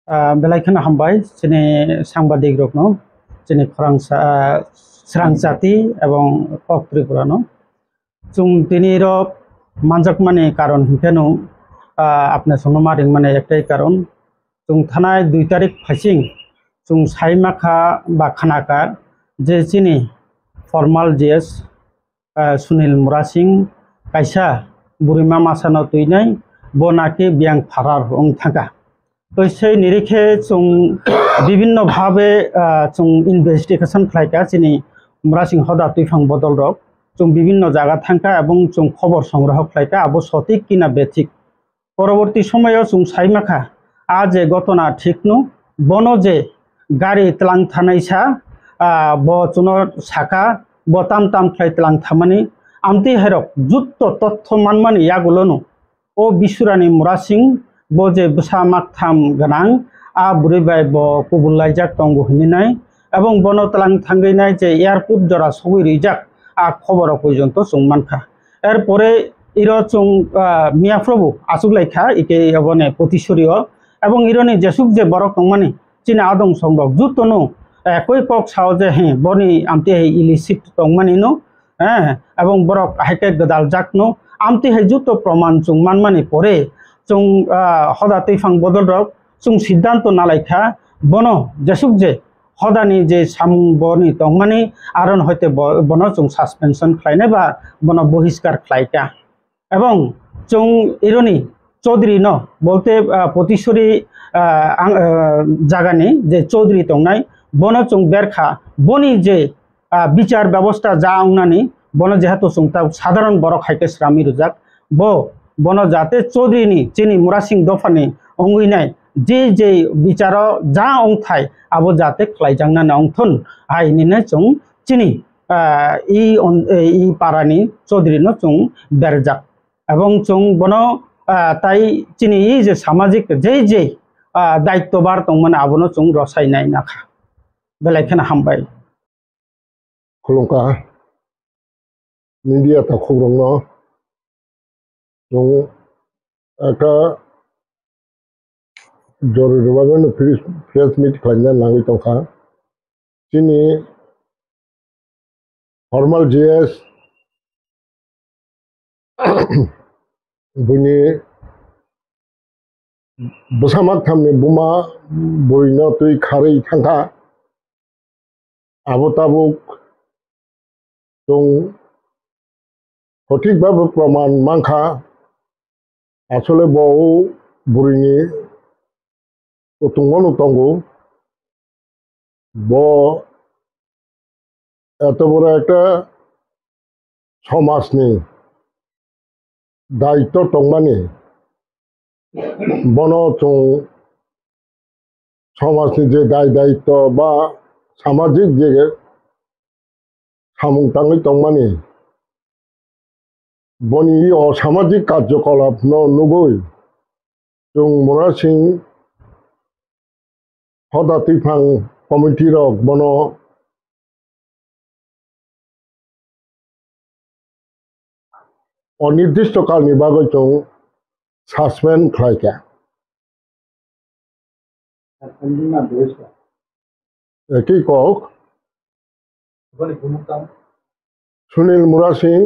बेलायखौनो हामबाय जोंनि सांबादिक रकनो जोंनि स्रां जाति एवं কক त्रिपुरानो जों दिनै मानजक माने कारण हिंथेनो आपने सोनो मारिं माने एकटाई कारण जों थानाय 2 तारिख फाइसिं जों साइमाखा बा खानाका जे चिनी फर्माल जीएस सुनील मुरासिंह कायसा बुरिमा मासानो तुइनाय बनाके बियांग फारार ओं थांगा तो সেই নিরিখে বিভিন্ন ভাবে ইনভেস্টিগেশন খাইকা চিনি মুরাসিং হদা তুইফাং বদল রক বিভিন্ন জায়গা থাকা এবং খবর সংগ্রহ খাইকা আবো সঠিক কিনা বেঠিক পরবর্তী সময়ে সাইমাখা আজ ঘটনা ঠিক নু বন যে গাড়ি তলাং থানাইসা ব চুনর সাকা ব তাম তাম খাই তলাং থামানি আমতি হেরক যুক্ত তথ্য মানমানি ইয়াগুলোনো ও বিশুরানি মুরাসিং বজে বসা মাকথাম গানাং আ বুড়িবাই ব কুবুল্লাইজাক টঙ্গু হিনিনাই এবং বন তলাং থাঙ্গিনাই যে এয়ারপোর্ট জরা সবই রিজাক আ খবর পর্যন্ত মানখা এরপরে ইর মিয়াপ্রভু আসুকলাইখা ইকে বনে প্রতিশরীয় এবং ইরনি যেসুক যে বরক টংমানি চিনে আদং সংরক যুতনো কই কক সাও যে হে বনি আমতি হে ইলিসিট টংমানি নো হ্যাঁ এবং বরক হাইকে গদাল জাকনো আমতি হে যুত প্রমাণ মানমানি পরে হদা তৈফাং বদল রক সিদ্ধান্ত নালাইখা বন যেসুক যে হদানি যে সামুং বনি তংমানি আরন হইতে বন সাসপেনশন খাইনে বা বন বহিষ্কার খাইকা এবং ইরনি চৌধুরী ন বলতে প্রতিশরী জাগানি যে চৌধুরী তংনাই বন বেরখা বনি যে বিচার ব্যবস্থা যা অংনানি বন যেহেতু সাধারণ বড় খাইকে শ্রামি রুজাক বন যাতে চৌধুরীনি চিনি মুরাসিং দফানি অঙ্গিনাই যে বিচার যা অংথাই আবো যাতে খ্লাইজাংনানি অংথন আইনিনে চিনি ই পারানি চৌধুরীনো বেরজাক এবং বন তাই চিনি ই যে সামাজিক যে দায়িত্ববার তংমানে আবনো রসাইনাই নাখা বেলাইখানে হামবাই খুলুমকা মিডিয়া তা খবরং একটা জরুরিভাবে প্রেস মিট খাইনা নাঙ্গি তংখা চিনি ফর্মাল জিএস বুনি বসামাক থামনি বুমা বইনো তুই খারেই থাঙ্কা আবো তাবুক সঠিকভাবে প্রমাণ মাংখা আসলে বউ বুড়িনি তুঙ্গনু তঙ্গু এত বড় একটা সমাজনি দায়িত্ব টংমানি বন সমাজনি যে দায়িত্ব বা সামাজিক যে সামুং টাঙ্গি টংমানি বনি অসামাজিক কার্যকলাপ নুগই মুরাসিং হদা তুইফাং কমিটি রক বন অনির্দিষ্ট কালনি বাগৈ সাসপেন্ড খাইকা একই কক সুনীল মুরাসিং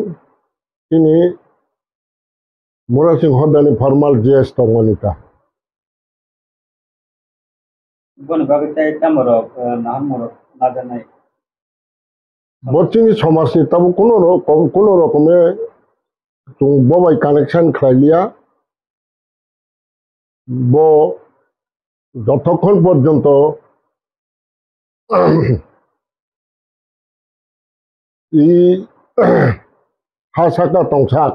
তিনি মুরাসিং হদানি ফর্মাল জিএস তংমানিতা বচ্চিনি সমাজনি তাবো কোনো রকমে ববাই কানেকশন খাইলিয়া যতক্ষণ পর্যন্ত ই হাসাকা তংসাক